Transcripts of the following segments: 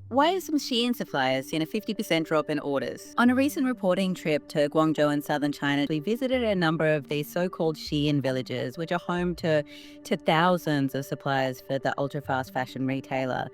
Why are some Shein suppliers seeing a 50% drop in orders? On a recent reporting trip to Guangzhou in southern China, we visited a number of these so-called Shein villages, which are home to thousands of suppliers for the ultra-fast fashion retailer.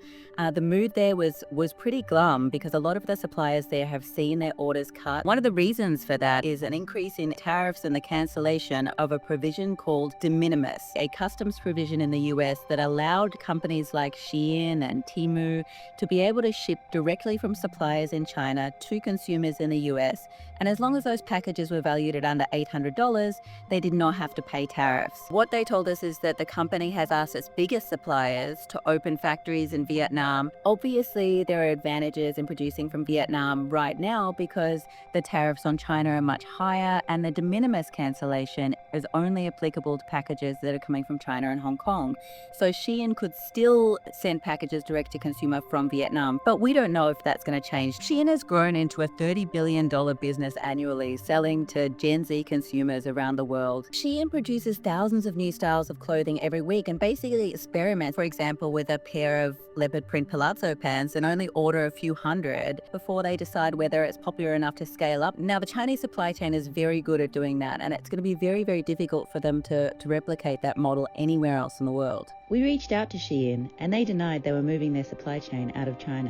The mood there was pretty glum because a lot of the suppliers there have seen their orders cut. One of the reasons for that is an increase in tariffs and the cancellation of a provision called de minimis, a customs provision in the US that allowed companies like Shein and Temu to be able to ship directly from suppliers in China to consumers in the US. And as long as those packages were valued at under $800, they did not have to pay tariffs. What they told us is that the company has asked its biggest suppliers to open factories in Vietnam. Obviously, there are advantages in producing from Vietnam right now because the tariffs on China are much higher and the de minimis cancellation is only applicable to packages that are coming from China and Hong Kong. So Shein could still send packages direct to consumer from Vietnam, but we don't know if that's going to change. Shein has grown into a $30 billion business annually, selling to Gen Z consumers around the world. Shein produces thousands of new styles of clothing every week and basically experiments, for example, with a pair of leopard print palazzo pants and only order a few hundred before they decide whether it's popular enough to scale up. Now, the Chinese supply chain is very good at doing that, and it's going to be very, very difficult for them to replicate that model anywhere else in the world. We reached out to Shein, and they denied they were moving their supply chain out of China.